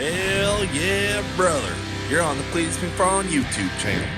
Hell yeah, brother. You're on the Cleetus McFarland YouTube channel.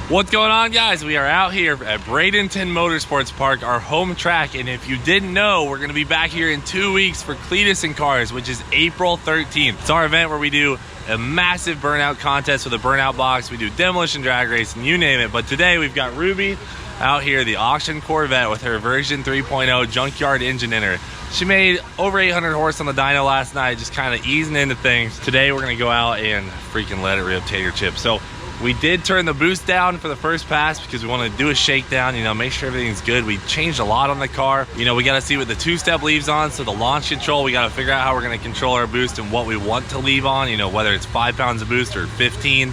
What's going on, guys? We are out here at Bradenton Motorsports Park, our home track, and if you didn't know, we're going to be back here in 2 weeks for Cleetus and Cars, which is April 13th. It's our event where we do a massive burnout contest with a burnout box. We do demolition drag racing, you name it. But today we've got Ruby out here, the auction Corvette with her version 3.0 junkyard engine in her. She made over 800 horse on the dyno last night, just kind of easing into things. Today we're going to go out and freaking let it rip tater chip. So we did turn the boost down for the first pass because we want to do a shakedown, you know, make sure everything's good. We changed a lot on the car. You know, we got to see what the two-step leaves on. So the launch control, we got to figure out how we're going to control our boost and what we want to leave on, you know, whether it's 5 pounds of boost or 15.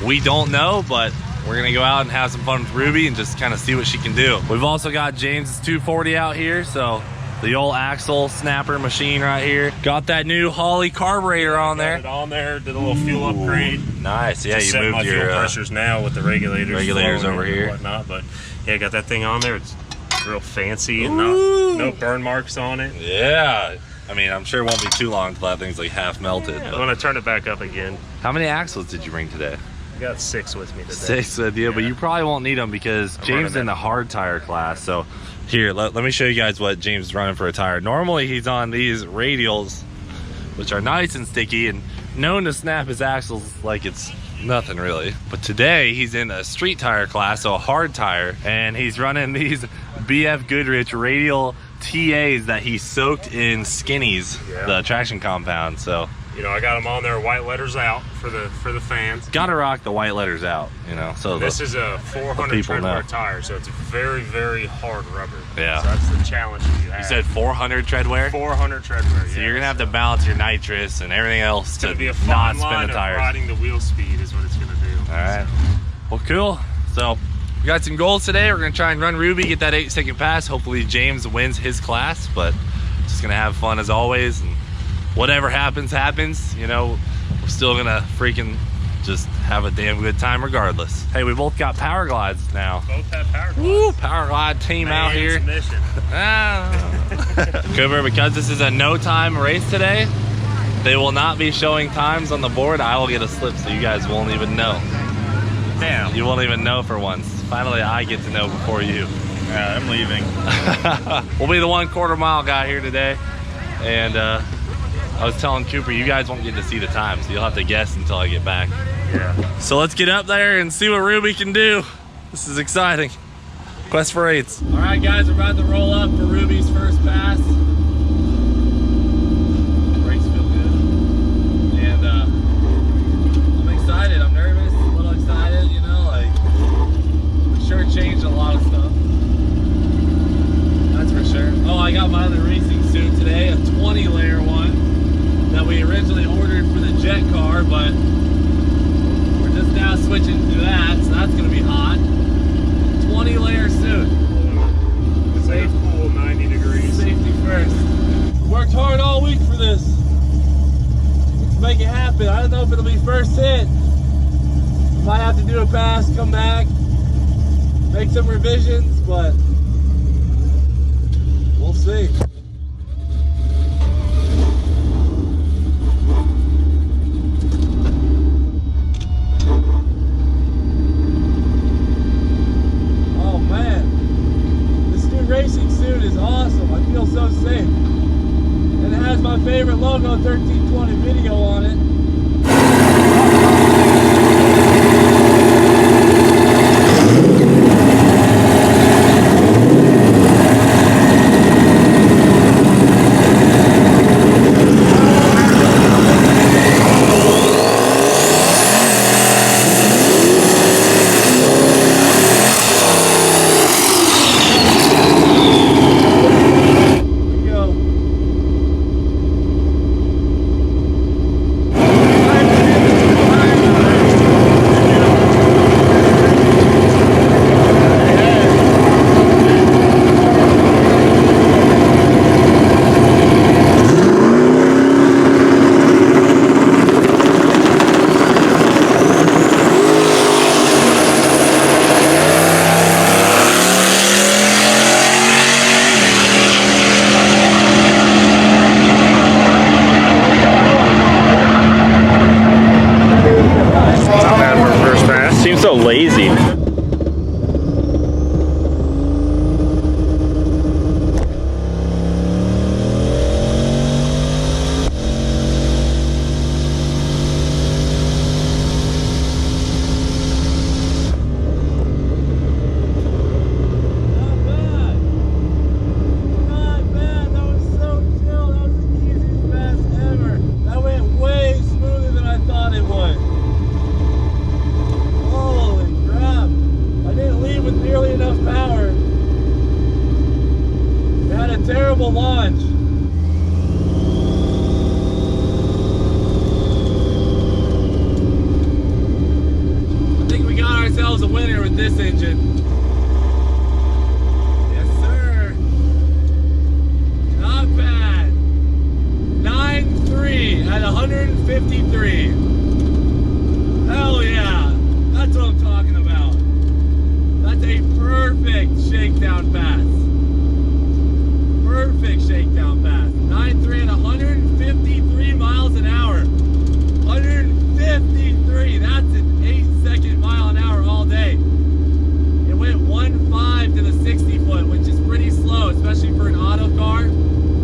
We don't know, but we're going to go out and have some fun with Ruby and just kind of see what she can do. We've also got James's 240 out here, so the old axle snapper machine right here. Got that new Holley carburetor on there. Got it on there, did a little fuel upgrade. Nice, yeah, just you moved my your fuel pressures now with the regulators over here. and whatnot, but yeah, got that thing on there. It's real fancy and no burn marks on it. Yeah, I mean, I'm sure it won't be too long till that thing's like half melted. Yeah, but I'm gonna turn it back up again. How many axles did you bring today? I got 6 with me today. 6 with you, but you probably won't need them because James in the hard tire class. So here, let me show you guys what James is running for a tire. Normally he's on these radials, which are nice and sticky and known to snap his axles like it's nothing really. But today he's in a street tire class, so a hard tire, and he's running these BF Goodrich radial TAs that he soaked in Skinnies, the traction compound. So you know, I got them on there, white letters out for the fans. Gotta rock the white letters out, you know. So this is a 400 treadwear tire, so it's very, very hard rubber. Yeah. So that's the challenge you have. You said 400 treadwear? 400 treadwear, So you're gonna have to balance your nitrous and everything else to be a not fine spin line the of tires. riding the wheel speed is what it's gonna do. All right. Well, cool. So we got some goals today. We're gonna try and run Ruby, get that 8-second pass. Hopefully James wins his class, but just gonna have fun as always. And whatever happens, you know, we're still gonna freaking just have a damn good time regardless. Hey, we both got power glides now. Both have power glides. Woo, power glide team out here. Cooper, because this is a no time race today, they will not be showing times on the board. I will get a slip so you guys won't even know. Damn. You won't even know for once. Finally, I get to know before you. Yeah, I'm leaving. We'll be the 1/4 mile guy here today. And I was telling Cooper, you guys won't get to see the time, so you'll have to guess until I get back. Yeah. So let's get up there and see what Ruby can do. This is exciting. Quest for 8s. All right, guys, we're about to roll up for Ruby's first pass. Brakes feel good. And I'm excited. I'm nervous, a little excited, you know, like, I'm sure it changed a lot of stuff. That's for sure. Oh, I got my other racing suit today, a 20-layer one that we originally ordered for the jet car, but we're just now switching to that, so that's gonna be hot. 20-layer suit. It's like a cool 90 degrees. Safety first. Worked hard all week for this. Let's make it happen. I don't know if it'll be first hit. Might have to do a pass, come back, make some revisions, but we'll see. Racing suit is awesome. I feel so safe. And it has my favorite logo, 1320 video on it. 153. Hell yeah. That's what I'm talking about. That's a perfect shakedown pass. Perfect shakedown pass. 9.3 at 153 miles an hour. 153. That's an 8-second mile an hour all day. It went 1.5 to the 60 foot, which is pretty slow, especially for an auto car.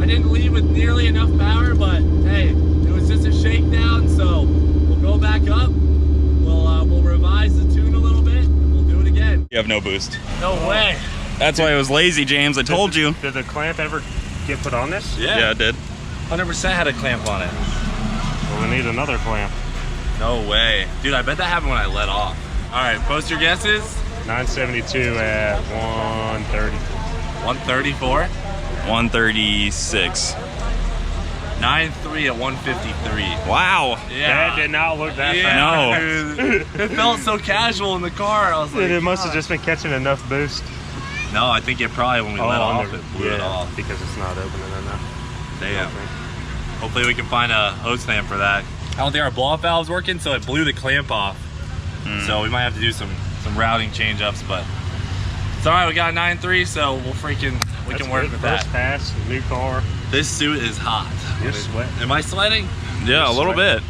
I didn't leave with nearly enough power, but hey, it was just a shakedown, so we'll go back up. We'll revise the tune a little bit, and we'll do it again. You have no boost. No way. That's why it was lazy, James. I told you. Did the clamp ever get put on this? Yeah, it did. 100% had a clamp on it. Well, we need another clamp. No way. Dude, I bet that happened when I let off. All right, post your guesses. 972 at 130. 134. 136. 9.3 at 153. Wow. Yeah. That did not look that fast. No. Dude, it felt so casual in the car. I was like, It must have just been catching enough boost. No, I think it probably, when we let off, it blew it off. Because it's not opening enough. Damn. Hopefully we can find a hose clamp for that. I don't think our blow-off valve's working, so it blew the clamp off. So we might have to do some routing change-ups, but it's all right. We got a 9.3, so we can work with that. First pass, new car. This suit is hot. You're sweating. Am I sweating? Yeah, a little bit.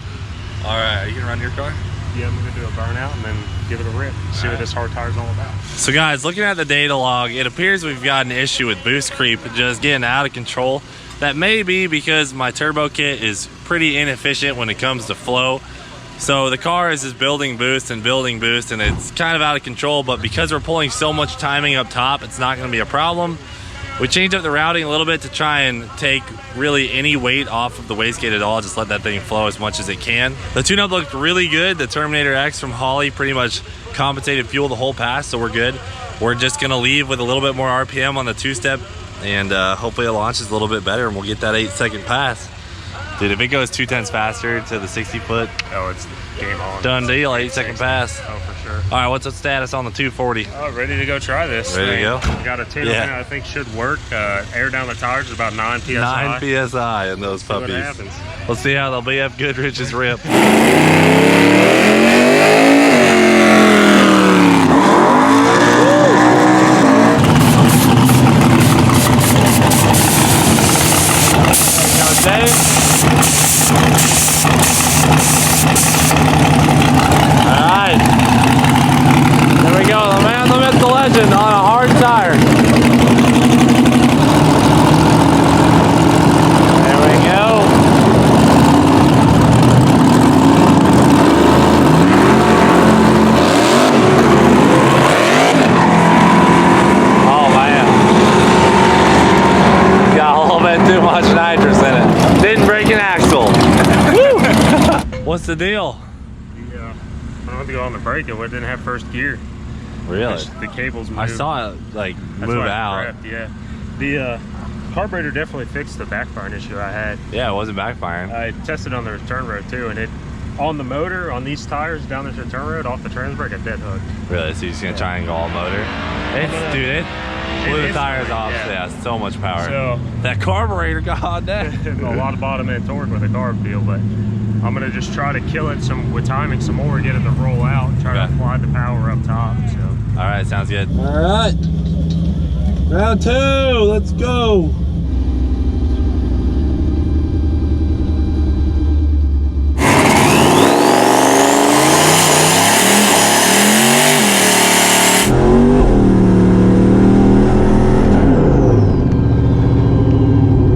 All right, are you gonna run your car? Yeah, I'm gonna do a burnout and then give it a rip. See what this hard tire's all about. So guys, looking at the data log, it appears we've got an issue with boost creep just getting out of control. That may be because my turbo kit is pretty inefficient when it comes to flow. So the car is just building boost and it's kind of out of control, but because we're pulling so much timing up top, it's not gonna be a problem. We changed up the routing a little bit to try and take really any weight off of the wastegate at all, just let that thing flow as much as it can. The tune-up looked really good. The Terminator X from Holley pretty much compensated fuel the whole pass, so we're good. We're just gonna leave with a little bit more RPM on the two-step, and hopefully it launches a little bit better and we'll get that 8-second pass. Dude, if it goes 2/10 faster to the 60 foot, oh, it's game on. Done deal, 8-second pass. Oh, for sure. All right, what's the status on the 240? Oh, ready to go try this. Ready to go? Got a 10 Yeah. in it, I think should work. Air down the tires is about 9 PSI. 9 PSI in those See what puppies. happens. Let's see how the BF Goodrich's rip. Alright. There we go. The man limits the legend on a hard tire. There we go. Oh man. Got a little bit too much nitrous in it. Didn't break an axle. What's the deal? Yeah. I don't have to go on the brake. It didn't have first gear. Really? The cables moved. I saw it like That's move why I out. prepped, yeah. The carburetor definitely fixed the backfiring issue I had. Yeah, it wasn't backfiring. I tested on the return road too, and it on the motor on these tires down this return road off the trans brake, I dead hooked. Really? So you're just gonna try and go all motor? Dude, it blew the tires off. Yeah, so much power. So that carburetor, god damn. a lot of bottom end torque with a carb feel, but I'm gonna just try to kill it with timing some more, get it to roll out, and try to apply the power up top. So. All right, sounds good. All right, round 2. Let's go.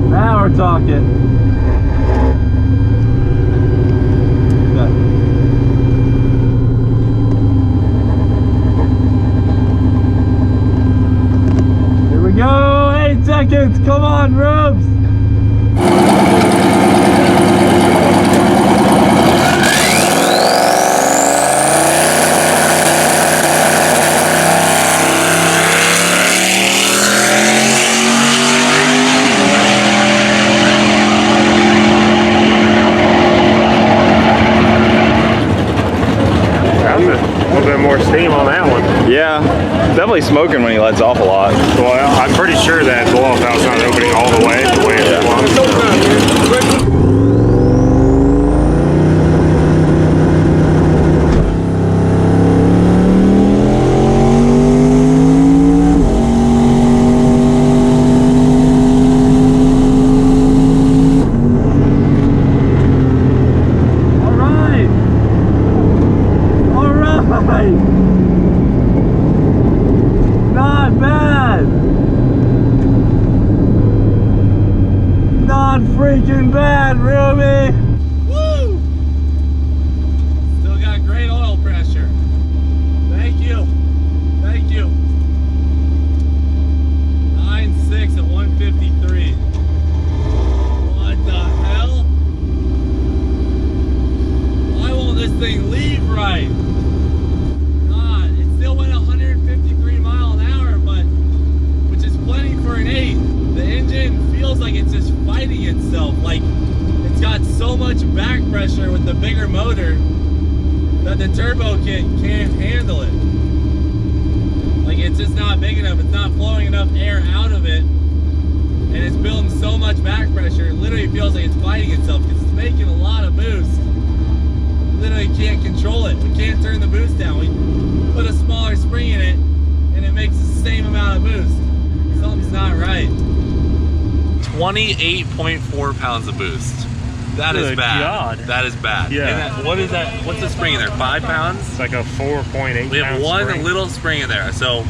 Now we're talking. Go, 8 seconds, come on, Rubes. That was a little bit more steam on that one. Yeah, definitely smoking when he lets off a lot. Well, I'm pretty sure that blow-off valve's not opening all the way it's thing leave right. God, it still went 153 miles an hour, but which is plenty for an 8. The engine feels like it's just fighting itself. Like it's got so much back pressure with the bigger motor that the turbo kit can't handle it. Like it's just not big enough. It's not flowing enough air out of it. And it's building so much back pressure, it literally feels like it's fighting itself because it's making a lot of boost. Literally can't control it. We can't turn the boost down. We put a smaller spring in it and it makes the same amount of boost. Something's not right. 28.4 pounds of boost. That is bad. God. That is bad. Yeah. What is that? What's the spring in there? 5 pounds? It's like a 4.8 We have one spring. little spring in there. So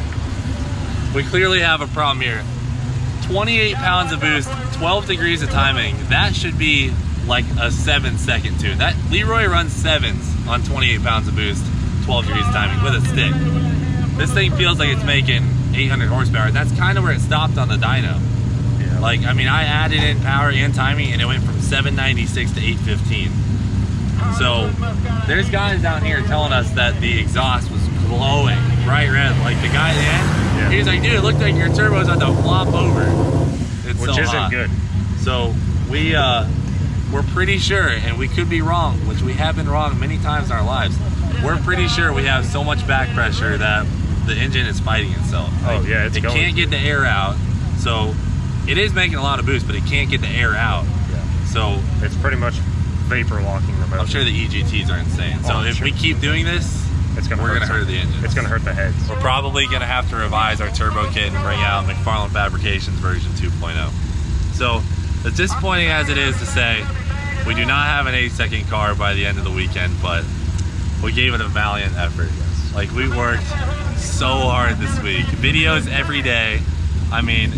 we clearly have a problem here. 28 pounds of boost, 12 degrees of timing. That should be like a 7-second tune. That Leroy runs 7s on 28 pounds of boost, 12 degrees of timing with a stick. This thing feels like it's making 800 horsepower, and that's kind of where it stopped on the dyno. Yeah. Like, I mean, I added in power and timing, and it went from 796 to 815. So there's guys down here telling us that the exhaust was glowing, bright red. Like the guy at the end, he's like, dude, it looked like your turbo's about to flop over. It's which so isn't hot. good. So we're pretty sure, and we could be wrong, which we have been wrong many times in our lives. We're pretty sure we have so much back pressure that the engine is fighting itself. Oh yeah, it can't get the air out. So it is making a lot of boost, but it can't get the air out. Yeah. So it's pretty much vapor locking the motor. I'm sure the EGTs are insane. So if we keep doing this, we're gonna hurt the engine. It's gonna hurt the heads. We're probably gonna have to revise our turbo kit and bring out McFarland Fabrications version 2.0. So as disappointing as it is to say, we do not have an 8-second car by the end of the weekend, but we gave it a valiant effort. Like we worked so hard this week. Videos every day. I mean,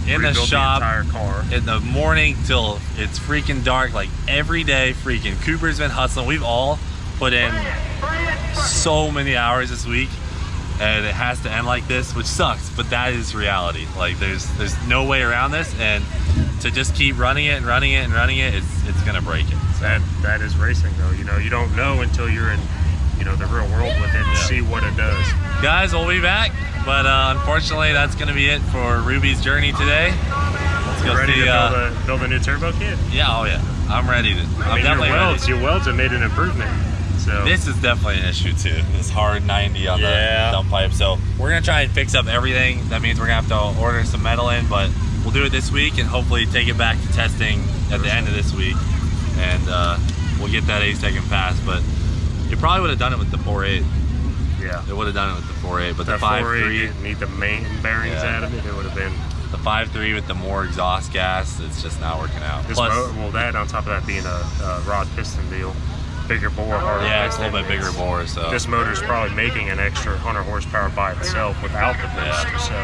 in the shop, the entire car. In the morning till it's freaking dark, like every day freaking. Cooper's been hustling. We've all put in so many hours this week, and it has to end like this, which sucks, but that is reality. Like there's no way around this, and to just keep running it and running it and running it, it's gonna break it. So. That is racing though. You know, you don't know until you're in, you know, the real world with it and see what it does. Guys, we'll be back, but unfortunately that's gonna be it for Ruby's journey today. Let's go ready see, to build a new turbo kit? Yeah, oh yeah, I'm ready to. I mean, your welds have made an improvement. So this is definitely an issue too. This hard 90 on the dump pipe. So we're gonna try and fix up everything. That means we're gonna have to order some metal in, but we'll do it this week and hopefully take it back to testing at the end of this week, and we'll get that 8-second pass. But you probably would have done it with the 4.8. Yeah, it would have done it with the 4.8, but that the 5.3 didn't need the main bearings out of it. It would have been the 5.3 with the more exhaust gas. It's just not working out. Plus, well, that on top of that being a rod piston deal. Bigger bore, harder. Yeah, it's a little bit bigger bore. So this motor's probably making an extra 100 horsepower by itself without the boost. So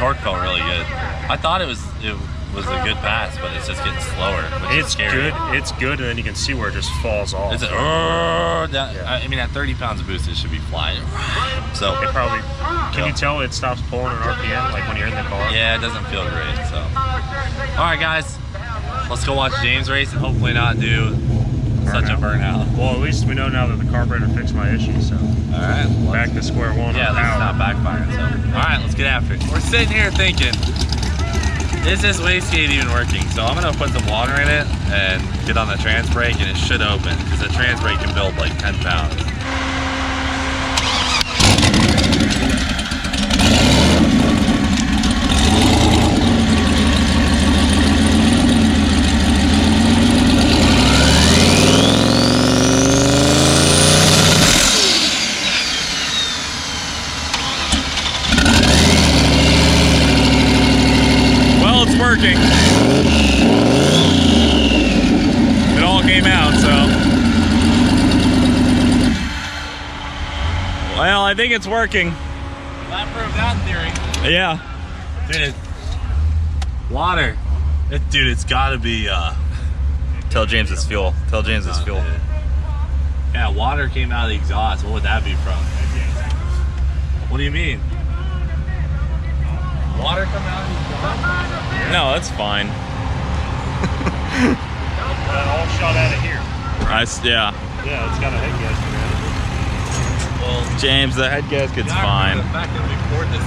torque felt really good. I thought it was a good pass, but it's just getting slower. It's good. It's good, and then you can see where it just falls off. It's I mean, at 30 pounds of boost, it should be flying. So it probably. Can you tell it stops pulling an RPM like when you're in the car? Yeah, it doesn't feel great. So, all right, guys, let's go watch James race and hopefully not do such a burnout. Well, at least we know now that the carburetor fixed my issue, so. All right. Back to square one. Yeah, that's not backfiring, so. All right, let's get after it. We're sitting here thinking, is this wastegate even working? So I'm gonna put some water in it and get on the trans brake, and it should open, because the trans brake can build like 10 pounds. Working. It all came out, so. Well, I think it's working. That proved that theory. Yeah. Dude, water. Dude, it's gotta be, Tell James it's fuel. Tell James it's fuel. Yeah, water came out of the exhaust. What would that be from? What do you mean? Water come out of the exhaust? No, that's fine. That all shot out of here. Yeah. Yeah, it's got a head gasket in it. Well, James, the head gasket's fine. The fact that we poured this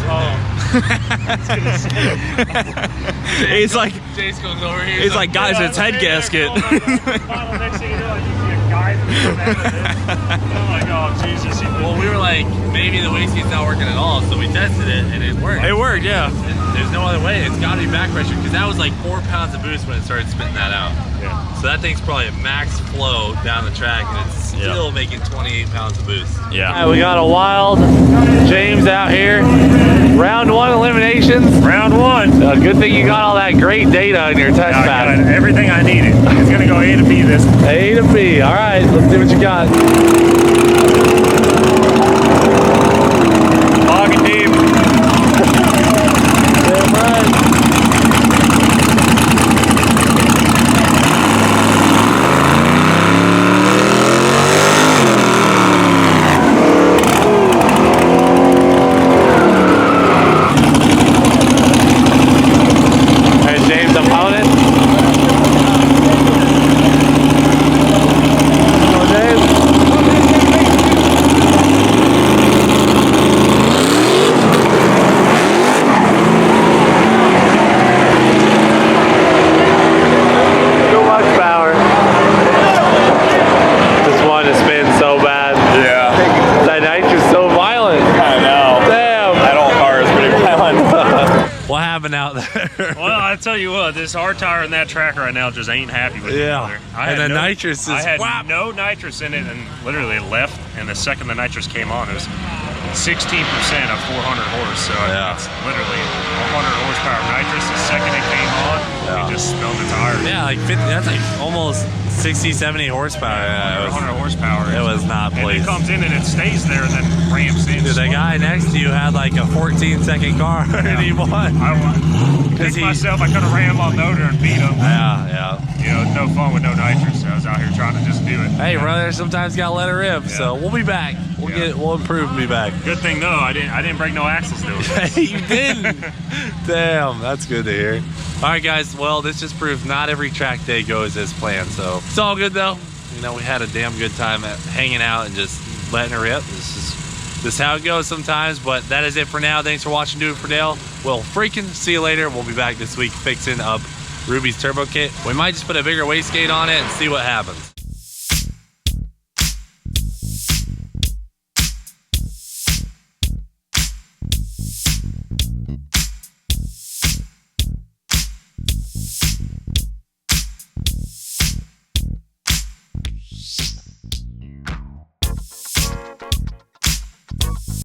He's like, Jace goes over here. he's like, guys, it's head gasket. Next thing you know, I just see a guy come out of this. I'm like, oh, Jesus. Well, we were like, maybe the wastegate's not working at all, so we tested it, and it worked. It worked, yeah. There's no other way. It's got to be back pressure, because that was like 4 pounds of boost when it started spitting that out. Yeah. So that thing's probably at max flow down the track, and it's still making 28 pounds of boost. Yeah. All right, we got a wild James out here. Round 1 eliminations. Round 1. Good thing you got all that great data on your test I pack. got everything I needed. It's going to go A to B this time. A to B. All right, let's see what you got. Long and deep. Damn right. Out there. Well, I tell you what, this hard tire and that track right now just ain't happy with each other. And the nitrous is I had no nitrous in it, and literally it left. And the second the nitrous came on, it was 16% of 400 horse. So it's literally 100 horsepower nitrous. The second it came on, it just spilled the tires. Yeah, like 50, that's like almost 60, 70 horsepower. Yeah, 100 horsepower. It was not pleased. And it comes in and it stays there and then ramps in. Dude, the guy next to you had like a 14-second car and he won. I picked myself, I could have ran my motor and beat him. Yeah. You know, no fun with no nitrous. So I was out here trying to just do it. Hey, brother, sometimes gotta let it rip. So we'll be back. We'll improve and be back. Good thing though, I didn't break no axles doing it. You didn't. Damn, that's good to hear. All right, guys. Well, this just proves not every track day goes as planned. So it's all good though. You know, we had a damn good time hanging out and just letting her rip. This is how it goes sometimes. But that is it for now. Thanks for watching. Do it for Dale. We'll freaking see you later. We'll be back this week fixing up Ruby's turbo kit. We might just put a bigger wastegate on it and see what happens.